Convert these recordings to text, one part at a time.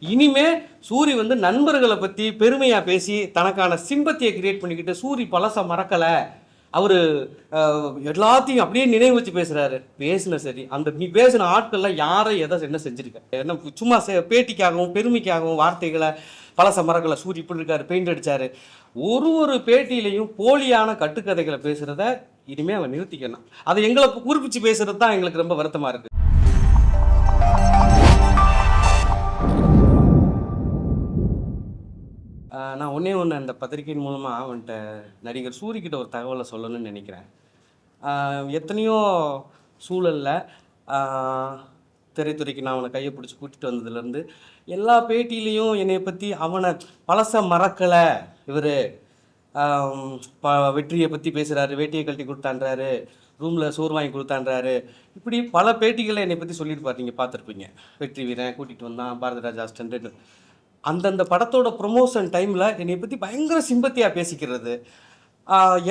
இனிமே சூரி வந்து நண்பர்களை பற்றி பெருமையாக பேசி தனக்கான சிம்பத்தியை கிரியேட் பண்ணிக்கிட்டு சூரி பழச மறக்கலை, அவர் எல்லாத்தையும் அப்படியே நினைவு வச்சு பேசுகிறாரு. பேசின சரி, அந்த நீ பேசின ஆட்கள்லாம் யாரை எதை என்ன செஞ்சுருக்க? என்ன சும்மா பேட்டிக்காகவும் பெருமைக்காகவும் வார்த்தைகளை பழச மறக்கலை, சூரி இப்படி இருக்காரு, பெயிண்ட் அடித்தார், ஒரு பேட்டியிலையும் போலியான கட்டுக்கதைகளை பேசுகிறத இனிமேல் அவன் நிறுத்திக்கணும். அதை எங்களை குறிப்பிச்சு பேசுகிறது தான் எங்களுக்கு ரொம்ப வருத்தமாக இருக்குது. நான் ஒன்றே அந்த பத்திரிகையின் மூலமாக அவன்கிட்ட நடிகர் சூரிக்கிட்ட ஒரு தகவலை சொல்லணும்னு நினைக்கிறேன். எத்தனையோ சூழலில் திரைத்துறைக்கு நான் அவனை கையை பிடிச்சி கூட்டிகிட்டு வந்ததுலேருந்து எல்லா பேட்டியிலையும் என்னை பற்றி அவனை பழச மறக்கலை, இவர் வெற்றியை பற்றி பேசுகிறாரு, வேட்டியை கழட்டி கொடுத்தான்றாரு, ரூமில் சோறு வாங்கி கொடுத்தான்றாரு, இப்படி பல பேட்டிகளை என்னை பற்றி சொல்லியிருப்பார். நீங்கள் பார்த்துருப்பீங்க. வெற்றி வீரன் கூட்டிகிட்டு வந்தான், பாரதிராஜா அசிஸ்டன்ட், அந்தந்த படத்தோட ப்ரொமோஷன் டைமில் என்னை பற்றி பயங்கர சிம்பத்தியாக பேசிக்கிறது,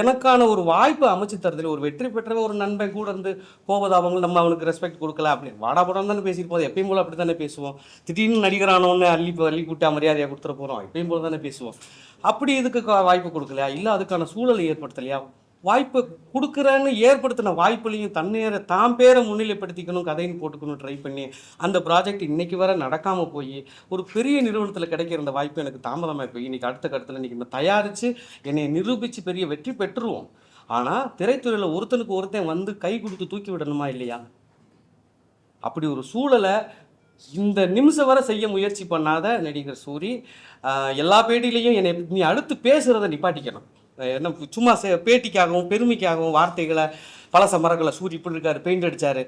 எனக்கான ஒரு வாய்ப்பை அமைச்சு தரதில்லை. ஒரு வெற்றி பெற்ற ஒரு நண்பன் கூட இருந்து போவது அவங்க நம்ம அவனுக்கு ரெஸ்பெக்ட் கொடுக்கல அப்படின்னு வாடா படம் தானே பேசிட்டு போதும். எப்பயும் போல் அப்படி தானே பேசுவோம். திடீர்னு நடிகரானோன்னு அள்ளி கூட்டா மரியாதையாக கொடுத்துட போகிறோம், எப்பயும் போல் தானே பேசுவோம். அப்படி இதுக்கு வாய்ப்பு கொடுக்கலையா, இல்லை அதுக்கான சூழலை ஏற்படுத்தலையா? வாய்ப்பு கொடுக்குறேன்னு ஏற்படுத்தின வாய்ப்புலையும் தான் பேரை முன்னிலைப்படுத்திக்கணும், கதைன்னு போட்டுக்கணும் ட்ரை பண்ணி அந்த ப்ராஜெக்ட் இன்றைக்கி வர நடக்காமல் போய் ஒரு பெரிய நிறுவனத்தில் கிடைக்கிற அந்த வாய்ப்பு எனக்கு தாமதமாக போய் இன்றைக்கி அடுத்த கட்டத்தில் இன்றைக்கி நம்ம தயாரித்து என்னை நிரூபித்து பெரிய வெற்றி பெற்றுருவோம். ஆனால் திரைத்துறையில் ஒருத்தனுக்கு ஒருத்தன் வந்து கை கொடுத்து தூக்கி விடணுமா இல்லையா? அப்படி ஒரு சூழலை இந்த நிமிஷம் வரை செய்ய முயற்சி பண்ணாத நடிகர் சூரி எல்லா பேட்டிலையும் என்னை நீ அடுத்து பேசுகிறத நிப்பாட்டிக்கணும். என்ன சும்மா பேட்டிக்காகவும் பெருமைக்காகவும் வார்த்தைகளை பழச மறக்கலை, சூரி இப்படி இருக்காரு, பெயிண்ட் அடித்தார்,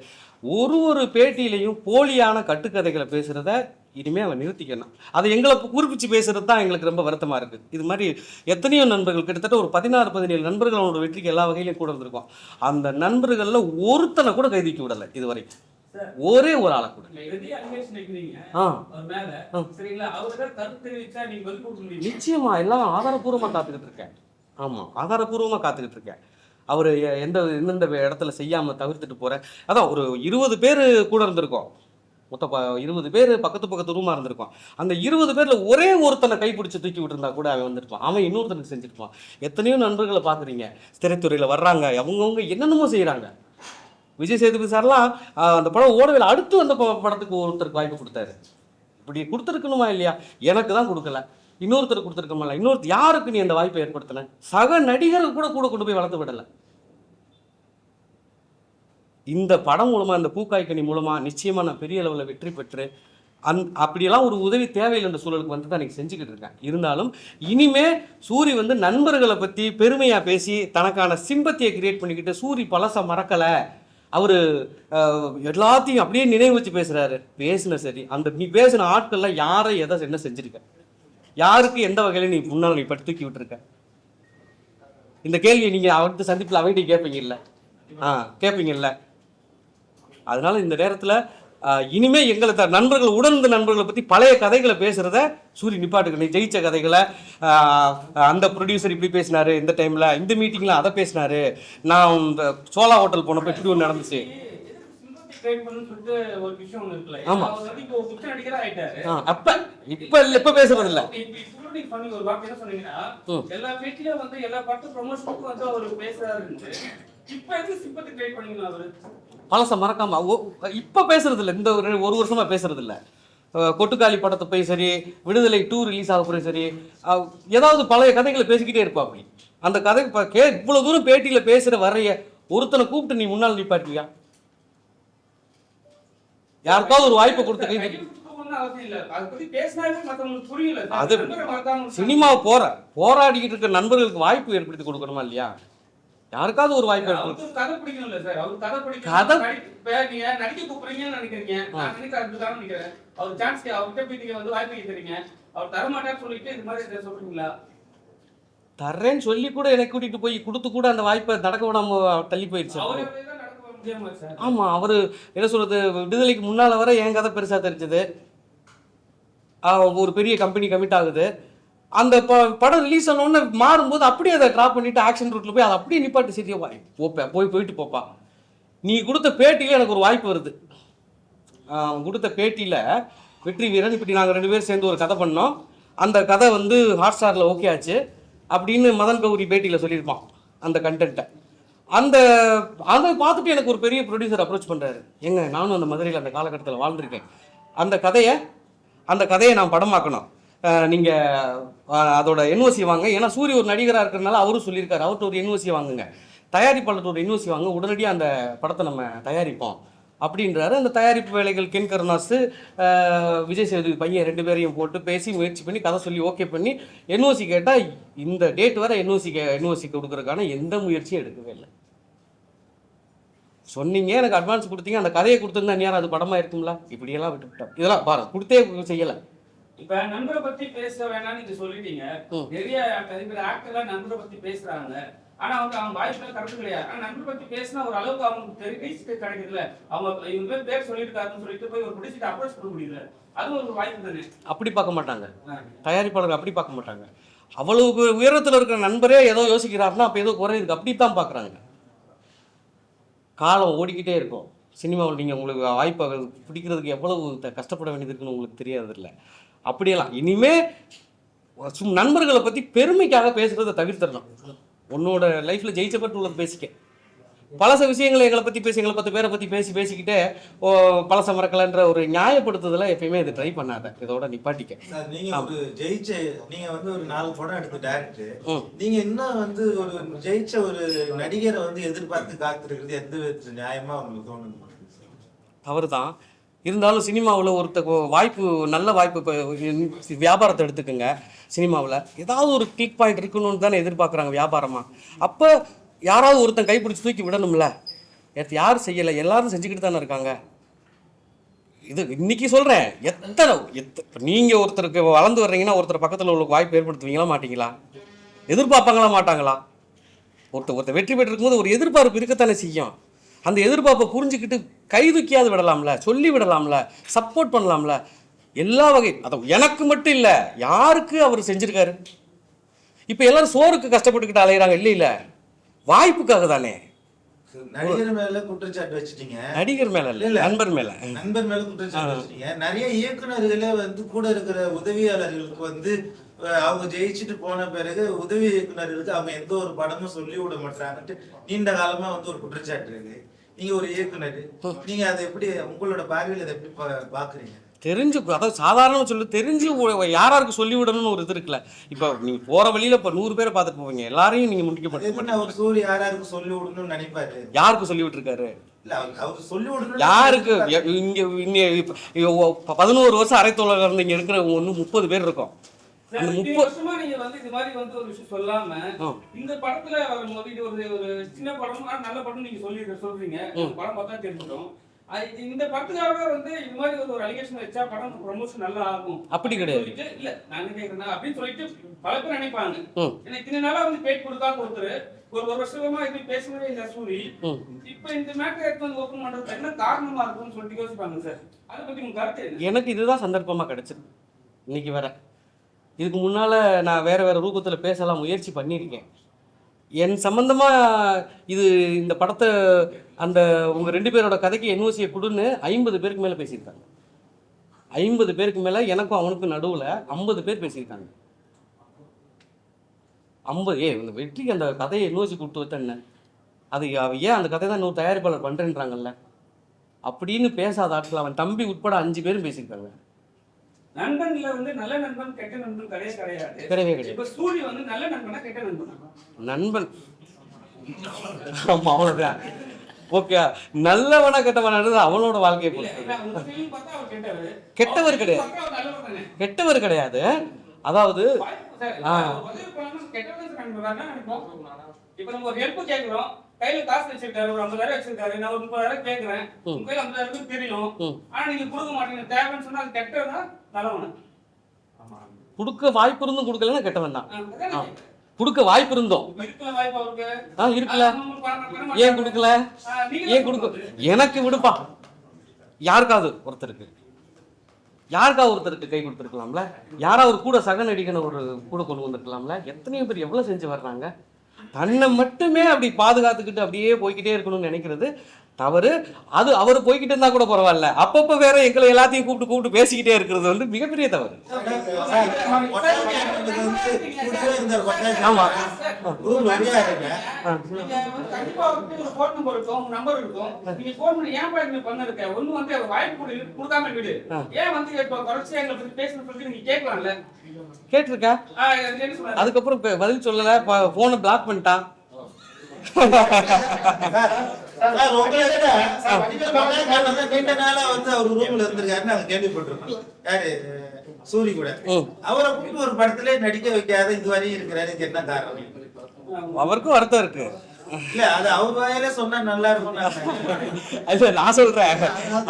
ஒரு பேட்டியிலையும் போலியான கட்டுக்கதைகளை பேசுகிறத இனிமேல் அவன் நிறுத்திக்கணும். அதை எங்களை குறிப்பிச்சு பேசுகிறது தான் எங்களுக்கு ரொம்ப வருத்தமாக இருக்குது. இது மாதிரி எத்தனையோ நண்பர்கள், கிட்டத்தட்ட ஒரு 16-17 நண்பர்கள் அவனோட வெற்றிக்கு எல்லா வகையிலையும் கூட இருந்திருக்கோம். அந்த நண்பர்களில் ஒருத்தனை கூட கைதிக்க விடலை இது வரைக்கும், ஒரே ஒரு ஆளை கூட. நிச்சயமா எல்லாம் ஆதாரபூர்வமாக காத்துக்கிட்டு இருக்கேன். ஆமாம், ஆதாரபூர்வமாக காத்துக்கிட்டு இருக்கேன். அவர் எந்தெந்த இடத்துல செய்யாமல் தவிர்த்துட்டு போகிறேன். அதான் ஒரு 20 பேர் கூட இருந்திருக்கோம், மொத்தம் 20 பேர் பக்கத்து ரூமாக இருந்திருக்கோம். அந்த 20 பேரில் ஒரே ஒருத்தனை கைப்பிடிச்சி தூக்கி விட்டுருந்தா கூட அவன் வந்துருப்பான், அவன் இன்னொருத்தனுக்கு செஞ்சுருப்பான். எத்தனையோ நண்பர்களை பார்க்குறீங்க திரைத்துறையில் வர்றாங்க, அவங்கவுங்க என்னென்னமோ செய்கிறாங்க. விஜய் சேதுபதி சார்லாம் அந்த படம் ஓடவில்லை, அடுத்து அந்த படத்துக்கு ஒருத்தருக்கு வாய்ப்பு கொடுத்தாரு. இப்படி கொடுத்துருக்கணுமா இல்லையா? எனக்கு தான் கொடுக்கல, இன்னொருத்தர் கொடுத்துருக்கோம்ல, இன்னொருத்தர் யாருக்கு நீ அந்த வாய்ப்பை ஏற்படுத்தின? சக நடிகர்கள் கூட கொண்டு போய் வளர்த்து விடலை. இந்த படம் மூலமாக, இந்த பூக்காய்கனி மூலமாக நிச்சயமாக நான் பெரிய அளவில் வெற்றி பெற்று அப்படியெல்லாம் ஒரு உதவி தேவையில்லை இந்த சூழலுக்கு வந்து தான் எனக்கு செஞ்சுக்கிட்டு இருக்கேன். இருந்தாலும் இனிமே சூரி வந்து நண்பர்களை பற்றி பெருமையாக பேசி தனக்கான சிம்பத்தியை கிரியேட் பண்ணிக்கிட்டு சூரி பழச மறக்கலை, அவர் எல்லாத்தையும் அப்படியே நினைவு வச்சு பேசுகிறாரு. பேசின சரி, அந்த நீ பேசின ஆட்கள்லாம் யாரை எதை என்ன செஞ்சுருக்க? யாருக்கு எந்த வகையில் நீ முன்னால் நீ பட்டு தூக்கி விட்டுருக்க? இந்த கேள்வியை நீங்கள் அவர்கிட்ட சந்திப்பில் அவங்ககிட்ட கேட்பீங்கல்ல, கேட்பீங்கல்ல. அதனால இந்த நேரத்தில் இனிமே எங்களை நண்பர்கள், உடனிருந்த நண்பர்களை பற்றி பழைய கதைகளை பேசுகிறத சூரி நிப்பாட்டுக்கு. நீ ஜெயிச்ச கதைகளை, அந்த ப்ரொடியூசர் இப்படி பேசினாரு, இந்த டைமில் இந்த மீட்டிங்கில் அதை பேசினாரு, நான் இந்த சோலா ஹோட்டல் போனப்போ இப்படி ஒன்று நடந்துச்சு. இப்ப பேசுறது இல்ல. பழச மறக்காம இப்ப பேசுறது இல்ல, இந்த ஒரு வருஷமா பேசுறது இல்ல. கொட்டுக்காளி படத்தை போய் சரி, விடுதலை 2 ரிலீஸ் ஆக போய் சரி, ஏதாவது பழைய கதைகளை பேசிக்கிட்டே இருப்பா. அப்படி அந்த கதை இவ்வளவு தூரம் பேட்டியில பேசுற வரைய ஒருத்தனை கூப்பிட்டு நீ முன்னால் நிப்பாட்டுவியா? யாருக்காவது ஒரு வாய்ப்பை கொடுத்து அது சினிமா போராடிக்கிட்டு இருக்க நண்பர்களுக்கு வாய்ப்பு ஏற்படுத்தி கொடுக்கணுமா இல்லையா? யாருக்காவது ஒரு வாய்ப்பு தர்றேன்னு சொல்லி கூட எனக்கு கூட்டிட்டு போய் கொடுத்து கூட அந்த வாய்ப்பை நடக்க விடாம தள்ளி போயிடுச்சு. ஆமா, அவரு என்ன சொல்றது, விடுதலைக்கு முன்னால வர என் கதை பெருசா தெரிஞ்சது, ஒரு பெரிய கம்பெனி கமிட் ஆகுது, அந்த படம் ரிலீஸ் ஆனோன்னு மாறும்போது அப்படியே அதை ட்ராப் பண்ணிட்டு ஆக்ஷன் ரூட்ல போய் அதை அப்படியே நிப்பாட்டு சரி போயிட்டு போப்பா. நீ கொடுத்த பேட்டியில எனக்கு ஒரு வாய்ப்பு வருது. கொடுத்த பேட்டியில வெற்றி வீரன் இப்படி நாங்கள் 2 பேரும் சேர்ந்து ஒரு கதை பண்ணோம், அந்த கதை வந்து ஹாட் ஸ்டாரில் ஓகே ஆச்சு அப்படின்னு மதன் கௌரி பேட்டியில் சொல்லியிருப்பான் அந்த கண்டென்ட்டை. அதை பார்த்துட்டு எனக்கு ஒரு பெரிய ப்ரொடியூசர் அப்ரோச் பண்ணுறாரு, எங்க நானும் அந்த மதுரையில் அந்த காலகட்டத்தில் வாழ்ந்துருக்கேன், அந்த கதையை நான் படமாக்கணும், நீங்கள் அதோட என்ஓசி வாங்க. ஏன்னா சூரிய ஒரு நடிகராக இருக்கிறதுனால அவரும் சொல்லியிருக்காரு, அவர்கிட்ட ஒரு என்ஓசி வாங்குங்க, தயாரிப்பாளர்கிட்ட ஒரு என்ஓசி வாங்க, உடனடியாக அந்த படத்தை நம்ம தயாரிப்போம் அப்படின்றாரு. அந்த தயாரிப்பு வேலைகள் கென் கருணாஸ், விஜய் சேதுபதி பையன் 2 பேரையும் போட்டு பேசி முயற்சி பண்ணி கதை சொல்லி ஓகே பண்ணி என்ஓசி கேட்டால் இந்த டேட் வரை என்ஓசி கொடுக்குறதுக்கான எந்த முயற்சியும் எடுக்கவே இல்லை. சொன்னீங்க, எனக்கு அட்வான்ஸ் கொடுத்தீங்க, அந்த கதையை கொடுத்துருந்தா நேரம் அது படமாக இருக்குங்களா? இப்படியெல்லாம் விட்டுவிட்டோம். இதெல்லாம் பாரு கொடுத்தே செய்யலை. இப்ப நண்பரை பத்தி பேச வேணாம்னு நீங்க சொல்லிட்டீங்க. நிறைய ஆக்டர்லாம் நண்பரை பத்தி பேசுறாங்க, ஆனா வந்து அவங்க வாய்ப்புல கரெக்ட் கிடையாது. ஆனா நண்பரை பத்தி பேசினா ஒரு அளவுக்கு அவங்களுக்கு தெரிவிச்சு கிடைக்குதுல, அவங்க இவங்க பேர் சொல்லியிருக்காருன்னு சொல்லிட்டு போய் ஒரு பிடிச்சிட்டு அப்ரோச் பண்ண முடியல, அது ஒரு வாய்ப்பு தானே. அப்படி பார்க்க மாட்டாங்க தயாரிப்பாளர்கள், அப்படி பார்க்க மாட்டாங்க. அவ்வளவு உயரத்தில் இருக்கிற நண்பரே ஏதோ யோசிக்கிறாருன்னா அப்போ ஏதோ குறை இருக்குது, அப்படித்தான் பார்க்குறாங்க. காலம் ஓடிக்கிட்டே இருக்கும் சினிமாவில். நீங்கள் உங்களுக்கு வாய்ப்பை பிடிக்கிறதுக்கு எவ்வளவு கஷ்டப்பட வேண்டியது இருக்குன்னு உங்களுக்கு தெரியாதில்ல. அப்படியெல்லாம் இனிமே நண்பர்களை பற்றி பெருமைக்காக பேசுகிறத தவிர்த்துடணும். உன்னோட லைஃப்பில் ஜெயிச்சப்பட்டு உள்ளது பேசிக்க. பலச விஷயங்களை எங்களை பற்றி பேசி, எங்களை 10 பேரை பற்றி பேசிக்கிட்டே பலச மறக்கலன்ற ஒரு நியாயப்படுத்துதெல்லாம் எப்பயுமே இதை ட்ரை பண்ணாத, இதோட நிப்பாட்டிக்க. நீங்க ஒரு நீங்க வந்து ஒரு 4 படம் எடுத்து டைரக்டர், நீங்க இன்னும் வந்து ஒரு ஜெயிச்ச ஒரு நடிகரை வந்து எதிர்பார்த்து காத்திருக்கிறது எந்த விதத்துல நியாயமா உங்களுக்கு தோணுது? தவறு தான். இருந்தாலும் சினிமாவில் வாய்ப்பு, நல்ல வாய்ப்பு, இப்போ வியாபாரத்தை எடுத்துக்கோங்க. சினிமாவில் ஏதாவது ஒரு கிளிக் பாயிண்ட் இருக்கணும்னு தானே எதிர்பார்க்குறாங்க வியாபாரமாக. அப்போ யாராவது ஒருத்தன் கைப்பிடிச்சி தூக்கி விடணும்ல. யாரும் செய்யலை, எல்லாரும் செஞ்சுக்கிட்டு தானே இருக்காங்க. இது இன்னைக்கு சொல்கிறேன், நீங்கள் ஒருத்தருக்கு வளர்ந்து வர்றீங்கன்னா ஒருத்தர் பக்கத்தில் உங்களுக்கு வாய்ப்பு ஏற்படுத்துவீங்களா மாட்டீங்களா? எதிர்பார்ப்பாங்களா மாட்டாங்களா? ஒருத்தர் வெற்றி பெற்றிருக்கும்போது ஒரு எதிர்பார்ப்பு இருக்கத்தானே செய்யும். அந்த எதிர்பார்ப்பை புரிஞ்சுக்கிட்டு கைதுக்கியாவது விடலாம்ல, சொல்லி விடலாம்ல, சப்போர்ட் பண்ணலாம்ல. எல்லா வகை எனக்கு மட்டும் இல்லை, யாருக்கு அவர் செஞ்சுருக்காரு. இப்போ எல்லாரும் சோறுக்கு கஷ்டப்பட்டுக்கிட்டு அலையிறாங்க, இல்லை வாய்ப்புக்காக தானே. நடிகர் மேல குற்றச்சாட்டு வச்சுட்டீங்க. நடிகர் மேல இல்ல, நண்பர் மேல குற்றச்சாட்டு வச்சுட்டீங்க. நிறைய இயக்குநர்களை வந்து கூட இருக்கிற உதவியாளர்களுக்கு வந்து அவங்க ஜெயிச்சுட்டு போன பிறகு உதவி இயக்குநர்களுக்கு அவங்க எந்த ஒரு படமும் சொல்லி விட மாட்டாங்கன்ட்டு நீண்ட காலமா வந்து ஒரு குற்றச்சாட்டு இருக்கு. நீங்க ஒரு இயக்குனர், நீங்க அதை எப்படி உங்களோட பார்வையில் அதை எப்படி பாக்குறீங்க? தெரிஞ்சு, அதாவது சாதாரணமாக சொல்லி தெரிஞ்சு யாராருக்கு சொல்லிவிடணும்னு ஒரு இது இருக்குல்ல. இப்போ நீங்கள் போகிற வழியில் இப்போ 100 பேரை பார்த்துட்டு போவீங்க, எல்லாரையும் நீங்கள் முடிக்கப்பட்டு ஒரு சூரிய யாராருக்கு சொல்லி விடணும்னு நினைப்பாரு. யாருக்கு சொல்லி விட்டுருக்காரு? அவர் சொல்லி விடணும் யாருக்கு? இங்கே 11 வருஷம் அரைத்தோழர் இருந்து இங்கே இருக்கிற 30 பேர் இருக்கும். அந்த 30 வருஷமா நீங்க வந்து இது மாதிரி வந்து ஒரு விஷயம் சொல்லாம இந்த படத்துல ஒரு சின்ன படம் நல்ல படம் நீங்க சொல்றீங்க, படம் பார்த்தா தெரிஞ்சிடும். இந்த படத்துக்காக வந்து இது மாதிரி ஒரு அலிகேஷன் வச்சா படம் ப்ரமோஷன் நல்லா ஆகும் அப்படி கிடையாது. இல்ல நான் கேக்குறேன் அப்படின்னு சொல்லிட்டு பல பேர் நினைப்பாங்க. எனக்கு இத்தனை நாளா வந்து பேட் கொடுக்காம ஒரு வருஷமா இது பேசவே இல்லை சூரி, இப்ப இந்த மேட்டர் எடுத்து வந்து ஓப்பன் பண்றது என்ன காரணமா இருக்கும்னு சொல்லிட்டு யோசிப்பாங்க சார். அதை பத்தி உங்க கருத்து? எனக்கு இதுதான் சந்தர்ப்பமா கிடைச்சிருக்கு இன்னைக்கு வர. இதுக்கு முன்னால் நான் வேறு ரூபத்தில் பேசலாம் முயற்சி பண்ணியிருக்கேன். என் சம்மந்தமாக இந்த படத்தை அந்த உங்கள் 2 பேரோட கதைக்கு என்ஓசியை கொடுன்னு 50 பேருக்கு மேலே பேசியிருக்காங்க. 50 பேருக்கு மேலே, எனக்கும் அவனுக்கும் நடுவில் 50 பேர் பேசியிருக்காங்க. 50 இந்த வெற்றிக்கு அந்த கதையை என்ஓசி கொடுத்து வச்சேன்ன அது ஏன் அந்த கதை தான் இன்னொரு தயாரிப்பாளர் பண்ணுறேன்றாங்கல்ல அப்படின்னு பேசாத ஆட்கள் அவன் தம்பி உட்பட 5 பேரும் பேசியிருக்காங்க. நண்பன்ல வந்து நல்ல நண்பன் கெட்ட நண்பன் கிடையாது. இப்ப சூரிய வந்து நல்ல நண்பனா கெட்ட நண்பனா? நண்பன். ஆமா, அவ்வளவுதான். ஓகே, நல்லவனா கெட்டவனானது அவனோட வாழ்க்கையை பொறுத்து. கெட்டவர் கிடையாது, கெட்டவர் கிடையாது. அதாவது இப்ப நம்ம ஒரு ஹெல்ப் கேட்கிறோம், கையில காசு வச்சிருக்காரு, ஒரு 50,000 வச்சிருக்காரு, நான் ஒரு 30,000 கேட்கிறேன், உங்க கையில 50,000 தெரியும், ஆனா நீங்க கொடுக்க மாட்டீங்க, தேவைன்னு சொன்னா அது கெட்டவனா நல்லவனா? கொடுக்க வாய்ப்பு இருந்தும் கொடுக்கலன்னா கெட்டவன் தான். கொடுக்க வாய்ப்பு இருந்தோம் இருக்கல, ஏன் கொடுக்கல? ஏன் கொடுக்க? எனக்கு விடுப்பா, யாருக்காவது ஒருத்தருக்கு கை கொடுத்துருக்கலாம்ல, யாராவது கூட சக நடிகனை ஒரு கூட கொண்டு வந்திருக்கலாம்ல. எத்தனையோ பேர் எவ்வளவு செஞ்சு வர்றாங்க. தன்னை மட்டுமே அப்படி பாதுகாத்துக்கிட்டு அப்படியே போய்கிட்டே இருக்கணும்னு நினைக்கிறது தவறு. அது அவர் போய்கிட்டு இருந்தா கூட பரவாயில்ல, அப்பப்போ வேற எங்களை எல்லாத்தையும் கூப்பிட்டு பேசிக்கிட்டே இருக்கிறது வந்து மிகப்பெரிய தவறு. ஆமா, கண்டிப்பா ஒரு போன் நம்பர் இருக்கும், உங்க நம்பர் இருக்கும். நீங்க போன் பண்ணி ஏன் பாருங்க பண்ணிருக்க ஒண்ணு வந்து வாய்ப்பு கொடுக்காம விடு. ஏன் வந்து இப்ப குறைச்சி எங்களை பத்தி பேசுறது பத்தி நீங்க கேட்கலாம்ல. கேட்டிருக்கா? அதுக்கப்புறம் பதில் சொல்லல, போனை பிளாக் பண்ணிட்டான். நீண்ட நாளா வந்து அவர் ரூம்ல இருந்திருக்காருன்னு நாங்க கேள்விப்பட்டிருக்கோம். யாரு சூரி கூட அவரை கூப்பிட்டு ஒரு படத்திலே நடிக்க வைக்காத இதுவரையும் இருக்கிறாரு. இதுக்கு என்ன காரணம்? அவருக்கும் வருத்தம் இருக்கு. இல்ல அது அவர் வாயில சொன்னா நல்லா இருக்கும். அது நான் சொல்றேன்.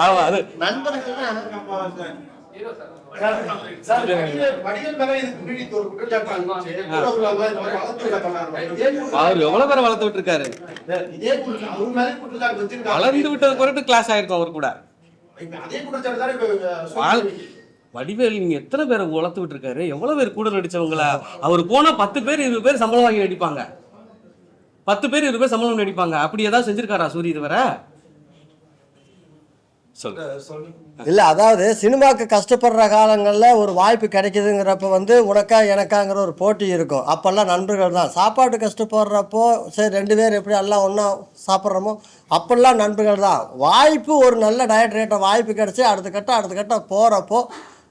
ஆமா, அது அவர் எவ்வளவு பேரை வளர்த்து விட்டு இருக்காரு. வளர்ந்து விட்டது குறைட்டு கிளாஸ் ஆயிருக்கும் அவர் கூட. வடிவேல் நீங்க எத்தனை பேரை வளர்த்து விட்டு இருக்காரு, எவ்வளவு பேர் கூட நடிச்சவங்களா. அவர் போனா 10 பேர் 20 பேர் சம்பளம் வாங்கி நடிப்பாங்க. 10 பேர் 20 பேர் சம்பளம் நடிப்பாங்க. அப்படி ஏதாவது செஞ்சிருக்காரா சூரி இதுவரை? இல்லை, அதாவது சினிமாவுக்கு கஷ்டப்படுற காலங்களில் ஒரு வாய்ப்பு கிடைக்குதுங்கிறப்ப வந்து உனக்கா எனக்காங்கிற ஒரு போட்டி இருக்கும். அப்போல்லாம் நண்பர்கள் தான். சாப்பாட்டு கஷ்டப்படுறப்போ சரி 2 பேர் எப்படி எல்லாம் ஒன்றா சாப்பிட்றோமோ அப்போல்லாம் நண்பர்கள் தான். வாய்ப்பு ஒரு நல்ல டைரக்டர்கிட்ட வாய்ப்பு கிடச்சி அடுத்த கட்டம் போகிறப்போ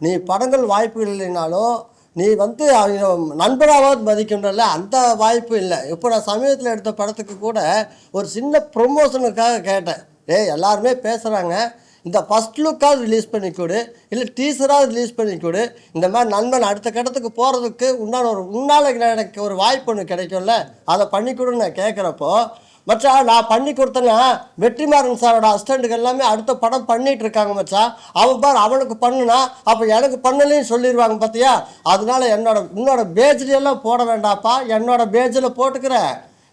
நீ படங்கள் வாய்ப்பு இல்லைனாலும் நீ வந்து அவங்க நண்பராவது மதிக்கின்றல, அந்த வாய்ப்பு இல்லை. இப்போ நான் சமீபத்தில் எடுத்த படத்துக்கு கூட ஒரு சின்ன ப்ரொமோஷனுக்காக கேட்டேன். எல்லாருமே பேசுகிறாங்க, இந்த ஃபஸ்ட் லுக்காவது ரிலீஸ் பண்ணி கொடு, இல்லை டீசராவது ரிலீஸ் பண்ணி கொடு. இந்த மாதிரி நண்பன் அடுத்த கட்டத்துக்கு போகிறதுக்கு முன்னால் எனக்கு ஒரு வாய்ப்பு ஒன்று கிடைக்கும்ல, அதை பண்ணி கொடுன்னு நான் கேட்குறப்போ, மச்சா நான் பண்ணி கொடுத்தேன்னா வெற்றிமாறன் சாரோட அசிஸ்டண்ட்டுக்கு எல்லாமே அடுத்த படம் பண்ணிகிட்டு இருக்காங்க மச்சா. அவன் பார் அவனுக்கு பண்ணுனா அப்போ எனக்கு பண்ணலைன்னு சொல்லிடுவாங்க பார்த்தியா. அதனால உன்னோட பேஜ்லையெல்லாம் போட வேண்டாப்பா, என்னோட பேஜில் போட்டுக்கிற,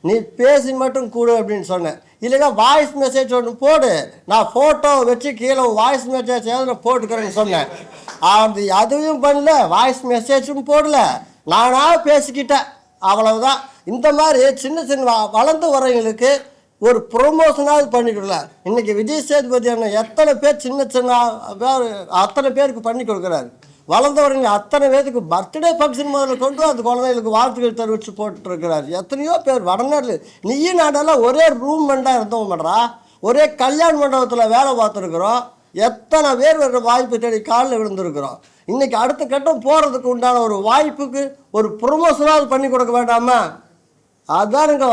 நீ பேசி மட்டும் கூடு அப்படின்னு சொன்னேன். இல்லைன்னா வாய்ஸ் மெசேஜ் ஒன்று போடு, நான் ஃபோட்டோ வச்சு கீழே வாய்ஸ் மெசேஜ் நான் போட்டுக்கிறேன்னு சொன்னேன். அதுவும் பண்ணல, வாய்ஸ் மெசேஜும் போடல, நானாக பேசிக்கிட்டேன், அவ்வளவுதான். இந்த மாதிரி சின்ன வளர்ந்து வரவங்களுக்கு ஒரு ப்ரொமோஷனாவது பண்ணிக்கொடுல. இன்றைக்கி விஜய் சேதுபதி அண்ணன் எத்தனை பேர் சின்ன அத்தனை பேருக்கு பண்ணி கொடுக்குறாரு. வளர்ந்தவருங்க அத்தனை பேருக்கு பர்த்டே ஃபங்க்ஷன் முதல்ல கொண்டு அந்த குழந்தைகளுக்கு வாழ்த்துக்கள் தெரிவித்து போட்டுருக்கிறார். எத்தனையோ பேர் வடநாட்டில் நீயும் நாடெல்லாம் ஒரே ரூம் மெண்டாக இருந்தோம் பண்ணுறா, ஒரே கல்யாண மண்டபத்தில் வேலை பார்த்துருக்குறோம். எத்தனை பேர் வேறு வாய்ப்பு தேடி காலில் விழுந்துருக்குறோம். இன்றைக்கி அடுத்த கட்டம் போகிறதுக்கு உண்டான ஒரு வாய்ப்புக்கு ஒரு ப்ரொமோஷனாவது பண்ணி கொடுக்க வேண்டாமா? அதுதானுங்க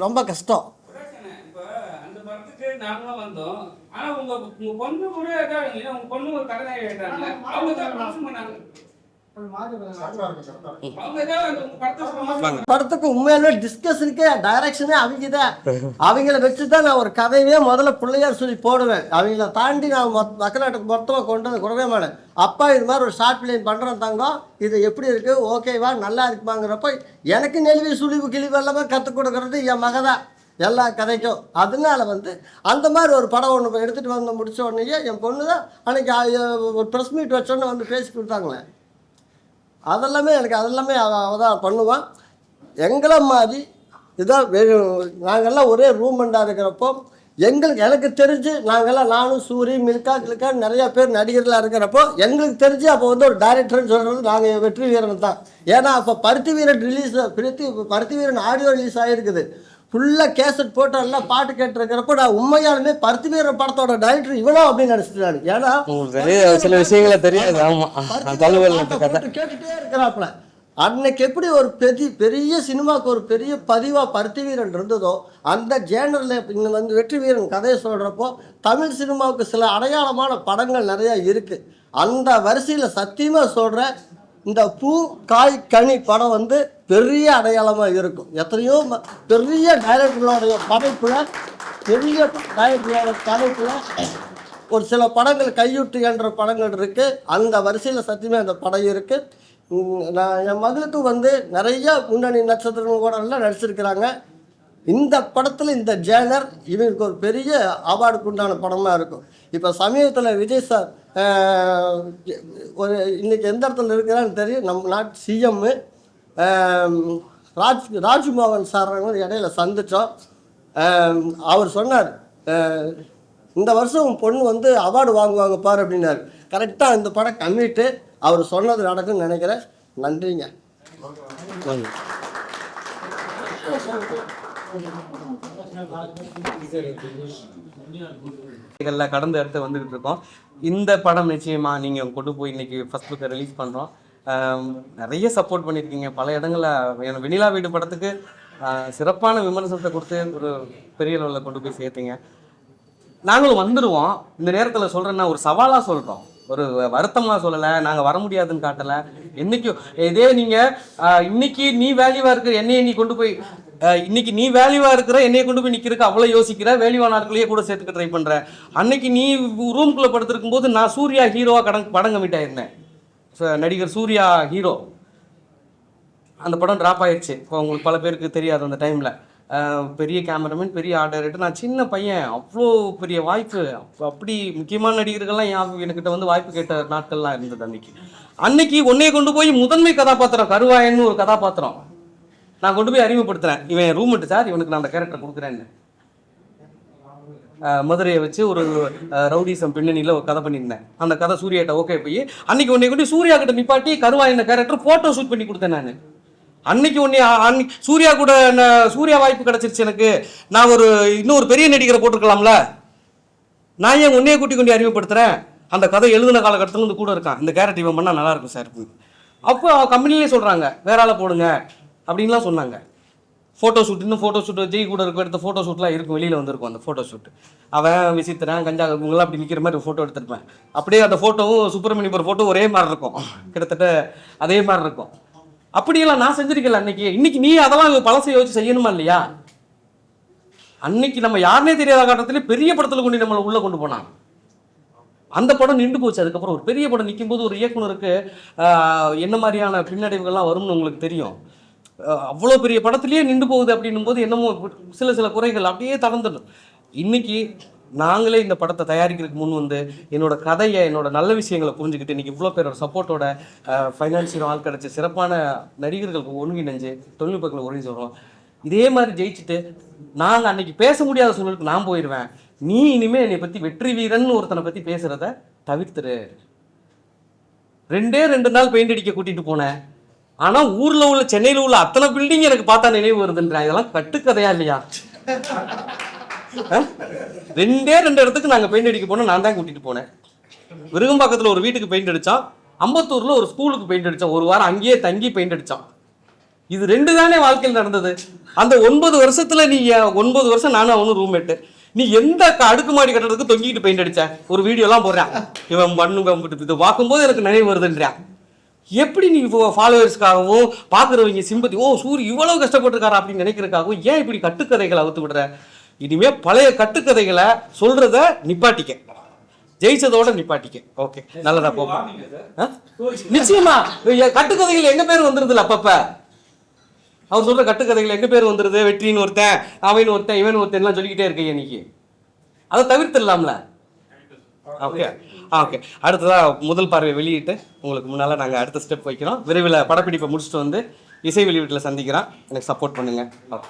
ரொம்ப கஷ்டம். நாங்களும் வந்தோம். ஆனா உங்க பொண்ணு கூட உங்க பொண்ணு ஒரு கதாநாயகி ஆயிட்டாங்க. அவங்க தான் ப்ரொமோஷன் பண்ணாங்க. படத்துக்கு உண்மையிலே டிஸ்கஷனுக்கே டைரக்ஷனே அவங்க தான். அவங்கள வச்சு தான் நான் ஒரு கதையே முதல்ல பிள்ளையார் சொல்லி போடுவேன். அவங்கள தாண்டி நான் மக்களாட்டுக்கு மொத்தமாக கொண்டு வந்து கொடுக்கவே மாட்டேன். அப்பா இது மாதிரி ஒரு ஷார்ட் ஃபிலிம் பண்ணுறேன் தங்கம், இது எப்படி இருக்குது, ஓகேவா, நல்லா இருக்குமாங்கிறப்ப எனக்கு நெளிவு சுழிவு கிழிவு எல்லாமே கற்றுக் கொடுக்குறது என் மகதான் எல்லா கதைக்கும். அதனால வந்து அந்த மாதிரி ஒரு படம் ஒன்று எடுத்துகிட்டு வந்து முடித்த உடனேயே என் பொண்ணு தான் அன்றைக்கி ஒரு ப்ரெஸ் மீட் வச்சோன்னே வந்து பேசி கொடுத்தாங்களே. அதெல்லாமே அவள் தான் பண்ணுவான். எங்களை மாதிரி இதான் நாங்கள்லாம் ஒரே ரூமெண்டாக இருக்கிறப்போ எனக்கு தெரிஞ்சு நானும் சூரி மில்கா கில்கா நிறையா பேர் நடிகர்களாக இருக்கிறப்போ எங்களுக்கு தெரிஞ்சு அப்போ வந்து ஒரு டைரக்டர்னு சொல்கிறது நாங்கள் வெற்றி வீரன் தான். ஏன்னா அப்போ பருத்தி வீரன் ஆடியோ ரிலீஸ் ஆகிருக்குது. ஃபுல்லாக கேசட் போட்டு எல்லாம் பாட்டு கேட்டுருக்கிறப்போ நான் உண்மையாலுமே பருத்தி வீரன் படத்தோட டைரக்டர் இவனோ அப்படின்னு நினச்சிட்டாரு. ஏன்னா சில விஷயங்கள தெரியாது. கேட்டுகிட்டே இருக்கிறாப்புல. அன்னைக்கு எப்படி ஒரு பெரிய சினிமாவுக்கு ஒரு பெரிய பதிவாக பருத்தி வீரன் இருந்ததோ அந்த ஜேனரில் இங்கே வந்து வெற்றி வீரன் கதையை சொல்கிறப்போ தமிழ் சினிமாவுக்கு சில அடையாளமான படங்கள் நிறையா இருக்குது. அந்த வரிசையில் சத்தியமாக சொல்கிறேன், இந்த பூ காய் கனி படம் வந்து பெரிய அடையாளமாக இருக்கும். எத்தனையோ பெரிய டைரக்டர்களுடைய படைப்பில் ஒரு சில படங்கள் கையுட்டு என்ற படங்கள் இருக்குது. அந்த வரிசையில் சத்தியமாக அந்த படம் இருக்குது. நான் என் மகளுக்கு வந்து நிறைய முன்னணி நட்சத்திரங்கள் கூட எல்லாம் நடிச்சிருக்கிறாங்க. இந்த படத்தில் இந்த ஜேனர் இவங்களுக்கு ஒரு பெரிய அவார்டுக்கு உண்டான படமாக இருக்கும். இப்போ சமீபத்தில் விஜய் சார் ஒரு இன்றைக்கி எந்த இடத்துல இருக்கிறான்னு தெரியும், நம்ம நாட்டு சிஎம்மு ராஜ்மோகன் சார் இடையில சந்தித்தோம். அவர் சொன்னார், இந்த வருஷம் உன் பொண்ணு வந்து அவார்டு வாங்குவாங்க பாரு அப்படின்னாரு. கரெக்டாக இந்த படம் கம்மிட்டு அவர் சொன்னது நடக்கும்னு நினைக்கிறேன். நன்றிங்க. கடந்து அடுத்து வந்துகிட்டு இருக்கோம். இந்த படம் நிச்சயமா நீங்க கொண்டு போய் இன்னைக்கு ஃபர்ஸ்ட் லுக்கை ரிலீஸ் பண்றோம். நிறைய சப்போர்ட் பண்ணியிருக்கீங்க. பல இடங்களில் வெண்ணிலா வீடு படத்துக்கு சிறப்பான விமர்சனத்தை கொடுத்து ஒரு பெரிய லெவலில் கொண்டு போய் சேர்த்தீங்க. நாங்களும் வந்துடுவோம். இந்த நேரத்தில் சொல்கிறேன்னா ஒரு சவாலாக சொல்கிறோம், ஒரு வருத்தமாக சொல்லலை, நாங்கள் வர முடியாதுன்னு காட்டலை. என்றைக்கும் இதே நீங்கள் இன்னைக்கு நீ வேல்யூவாக இருக்கிற என்னையை நீ கொண்டு போய் இன்னைக்கு நீ வேல்யூவாக இருக்கிற என்னையை கொண்டு போய் நிற்கிறக்கு அவ்வளோ யோசிக்கிற, வேல்யூவான ஆட்களையே கூட சேர்த்துக்க ட்ரை பண்ணுற. அன்னைக்கு நீ ரூம்குள்ளே படுத்திருக்கும் போது நான் சூர்யா ஹீரோவாக படம் கமிட் ஆயிருந்தேன். நடிகர் சூர்யா ஹீரோ. அந்த படம் ட்ராப் ஆயிடுச்சு. இப்போ உங்களுக்கு பல பேருக்கு தெரியாது. அந்த டைமில் பெரிய கேமராமேன், பெரிய ஆர்ட் டைரக்டர், நான் சின்ன பையன். அவ்வளோ பெரிய வாய்ப்பு. அப்படி முக்கியமான நடிகர்கள்லாம் என்கிட்ட வந்து வாய்ப்பு கேட்ட நாட்கள்லாம் இருந்தது. அன்னைக்கு உன்னைய கொண்டு போய் முதன்மை கதாபாத்திரம் கருவாயன்னு ஒரு கதாபாத்திரம் நான் கொண்டு போய் அறிமுகப்படுத்துறேன். இவன் ரூம்மேட்டு சார், இவனுக்கு நான் அந்த கேரக்டர் கொடுக்குறேன்னு. மதுரையை வச்சு ஒரு ரவுடிசம் பின்னணியில் ஒரு கதை பண்ணியிருந்தேன். அந்த கதை சூர்யாட்ட ஓகே போய் அன்னைக்கு உன்னை கொண்டு சூர்யா கிட்ட நிப்பாட்டி கருவாயன் கேரக்டர் ஃபோட்டோ ஷூட் பண்ணி கொடுத்தேன் நான். அன்னைக்கு உன்னை சூர்யா கூட சூர்யா வாய்ப்பு கிடைச்சிருச்சு எனக்கு. நான் இன்னொரு பெரிய நடிகரை போட்டிருக்கலாம்ல. நான் ஏன் உன்னைய கூட்டி கொண்டு அறிமுகப்படுத்துறேன்? அந்த கதை எழுதின காலகட்டத்தில் வந்து கூட இருக்கான். இந்த கேரக்டர் இவன் பண்ணால் நல்லா இருக்கும் சார். அப்போ கம்பெனிலே சொல்கிறாங்க வேற ஆளை போடுங்க அப்படின்லாம் சொன்னாங்க. ஃபோட்டோ ஷூட், இன்னும் ஃபோட்டோ ஷூட் ஜெய் கூட இருக்க எடுத்த ஃபோட்டோ ஷூட்லாம் இருக்கும், வெளியில் வந்திருக்கும் அந்த ஃபோட்டோ ஷூட். அவன் விசித்திரன் கஞ்சா இவங்களாம் அப்படி நிற்கிற மாதிரி ஒரு ஃபோட்டோ எடுத்துருப்பேன். அப்படியே அந்த ஃபோட்டோவும் சுப்பிரமணியம் ஒரு ஃபோட்டோ ஒரே மாதிரி இருக்கும், கிட்டத்தட்ட அதே மாதிரி இருக்கும். அப்படியெல்லாம் நான் செஞ்சிருக்கல அன்னைக்கு. இன்னைக்கு நீ அதெல்லாம் பழசை யோசிச்சு செய்யணுமா இல்லையா? அன்னைக்கு நம்ம யாருனே தெரியாத காலத்துல பெரிய படத்துல கொண்டு நம்மளை உள்ள கொண்டு போனாங்க. அந்த படம் நின்று போச்சு. அதுக்கப்புறம் ஒரு பெரிய படம் நிற்கும் போது ஒரு இயக்குனருக்கு என்ன மாதிரியான பின்னடைவுகள்லாம் வரும்னு உங்களுக்கு தெரியும். அவ்வளோ பெரிய படத்துலேயே நின்று போகுது அப்படின்னும் போது என்னமோ சில குறைகள் அப்படியே தளர்ந்துடும். இன்னைக்கு நாங்களே இந்த படத்தை தயாரிக்கிறதுக்கு முன் வந்து என்னோட கதையை, என்னோட நல்ல விஷயங்களை புரிஞ்சுக்கிட்டு இன்னைக்கு இவ்வளோ பேரோட சப்போர்ட்டோட ஃபைனான்சியல் ஆள் கிடச்சி சிறப்பான நடிகர்களுக்கு ஒருங்கிணைஞ்சு தொழில்நுட்பங்களை ஒருங்கி சொல்கிறோம். இதே மாதிரி ஜெயிச்சுட்டு நாங்கள் அன்னைக்கு பேச முடியாத சூழலுக்கு நான் போயிடுவேன். நீ இனிமேல் என்னை பற்றி வெற்றி வீரன் ஒருத்தனை பற்றி பேசுகிறத தவிர்த்துரு. 2 நாள் பெயிண்ட் அடிக்க கூட்டிகிட்டு போனேன். ஆனால் ஊரில் உள்ள சென்னையில் உள்ள அத்தனை பில்டிங் எனக்கு பார்த்தா நினைவு வருதுன்றேன். இதெல்லாம் கட்டுக்கதையா இல்லையா? 2 இடத்துக்கு நாங்கள் பெயிண்ட் அடிக்க போனோம். நான் தான் கூட்டிகிட்டு போனேன். விருகம்பாக்கத்தில் ஒரு வீட்டுக்கு பெயிண்ட் அடித்தான். அம்பத்தூரில் ஒரு ஸ்கூலுக்கு பெயிண்ட் அடித்தான். ஒரு வாரம் அங்கேயே தங்கி பெயிண்ட் அடித்தான். இது 2 தானே வாழ்க்கையில் நடந்தது. அந்த 9 வருஷத்தில் நீ 9 வருஷம் நானும் அவனும் ரூம்மேட்டு. நீ எந்த அடுக்குமாடி கட்டடத்துக்கு தொங்கிட்டு பெயிண்ட் அடிச்ச? ஒரு வீடியோலாம் போடுறான். இவன் பண்ணு இது பார்க்கும்போது எனக்கு நினைவு வருதுன்றான். எப்படி நீ ஃபாலோவர்ஸ்க்காகவும் பார்க்குறவங்க சிம்பத்தி, ஓ சூரிய இவ்வளவு கஷ்டப்பட்டுருக்காரா அப்படின்னு நினைக்கிறதுக்காகவும் ஏன் இப்படி கட்டுக்கதைகளை அவுத்து விடுற? இனிமே பழைய கட்டுக்கதைகளை சொல்றத நிப்பாட்டிக்க, ஜெயிச்சதோட நிப்பாட்டிக்க. ஓகே, நல்லதா போப்போம். நிச்சயமா கட்டுக்கதைகள் எங்க பேர் வந்துருதுல அப்பப்ப. அவர் சொல்ற கட்டுக்கதைகள் எங்க பேர் வந்துருது. வெற்றின்னு ஒருத்தன், அவன் ஒருத்தன், இவன் ஒருத்தன்லாம் சொல்லிக்கிட்டே இருக்கேன் இன்னைக்கு. அதை தவிர்த்துடலாம்ல. Okay okay. அடுத்ததாக முதல் பார்வை வெளியிட்டு உங்களுக்கு முன்னால் நாங்கள் அடுத்த ஸ்டெப் வைக்கிறோம். விரைவில் படப்பிடிப்பை முடிச்சுட்டு வந்து இசை வெளியீட்டில் சந்திக்கிறோம். எனக்கு சப்போர்ட் பண்ணுங்கள். ஓகே.